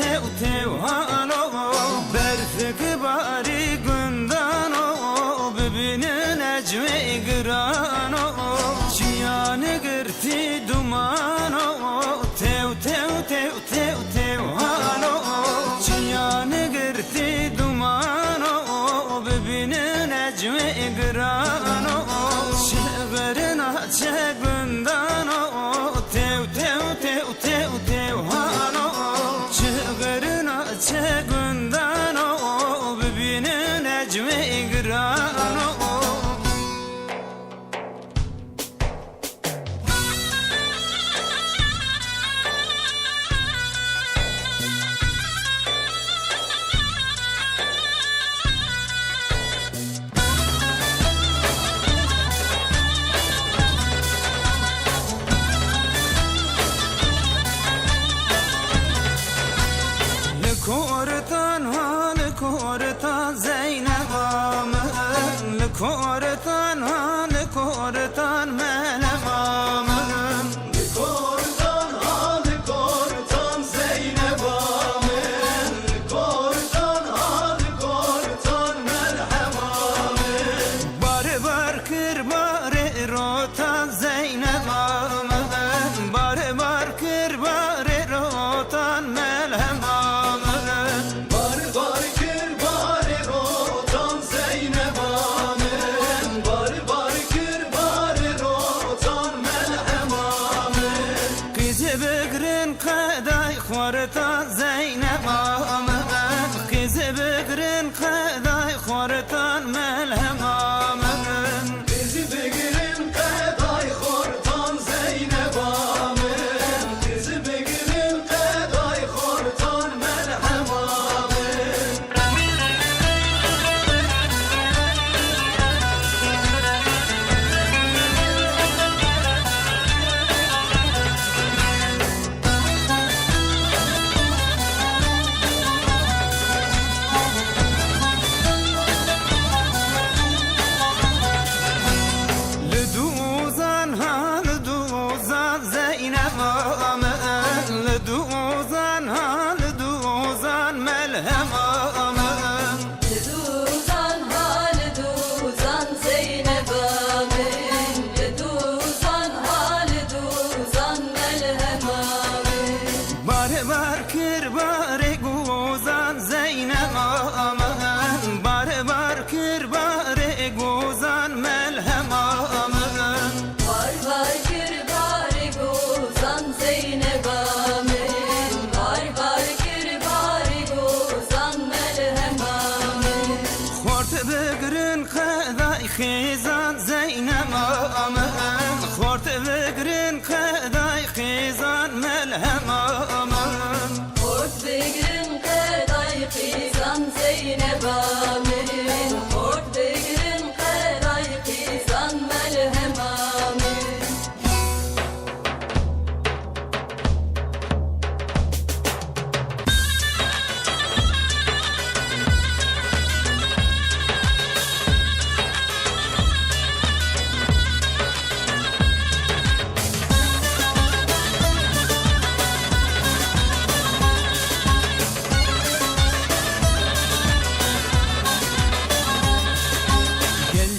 tev tev halo berfik bari gündano bibinin ecme grano çiyanı gırti dumano tev tev tev tev tev halo çiyanı gırti dumano bibinin ecme grano şegrina çegundano tev tev tev tev tev halo şegrina çegundano bibinin ecme grano Kortan Zeynep amın Kortan han kortan melem amın Kortan han kortan Zeynep amın Kortan han kortan merhem amın Bari bar kır bari rotan Zeynep amın Bari bar kır bari rotan melem amın Kortan Zeynep amın Kızı bıgırın kaday kortan melhem amın Kızı bıgırın kaday kortan Zeynep amın Kızı bıgırın kaday kortan melhem amın Duzan hal duzan melhem amın Duzan hal duzan Zeynep amın Duzan hal duzan melhem amın Bari bar kır bari guzan Zeynep amın Bari bar kır bari guzan melhem amın Var var kır bari guzan Zeynep amın Bıgırın kaday khizan Zeynep amın Khort bıgırın kaday khizan melhem amın Khort bıgırın kaday khizan Zeynep amın Khort bıgırın kaday khizan melhem amın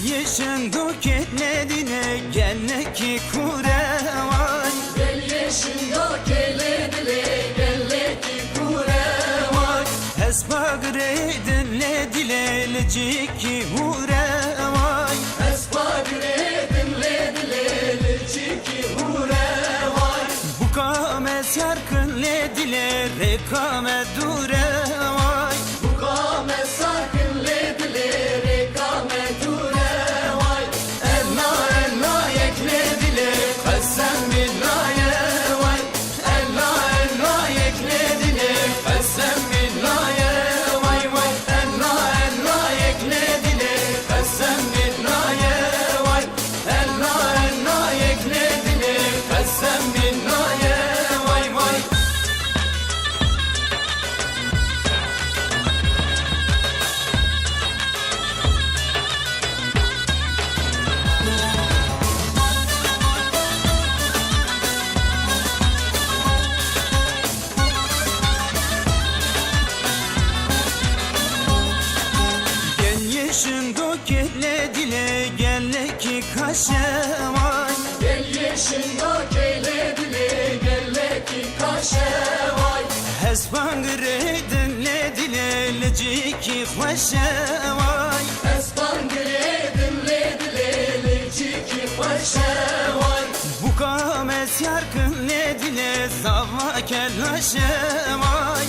Yeşen doket nedine gelle ki kure vay Gel yeşin dokeledile gelle ki kure vay Esbagre dinle dileleci ki hure vay Esbagre dinle dileleci ki hure vay Bu kamet sarkın le dile rekamet dure vay Bu kamet sarkın le dile rekamet dure vay Ella ella yekle dile kessem billaye vay Ella ella yekle dile kessem billaye vay vay Ella ella yekle dile kessem billaye vay Ella ella yekle dile kessem billaye vay vay اسپانگریدن لدیله لجیکی خوشه وای اسپانگریدن لدیله لجیکی خوشه وای بوکام اسیار کن لدیله زاوا کلاشه وای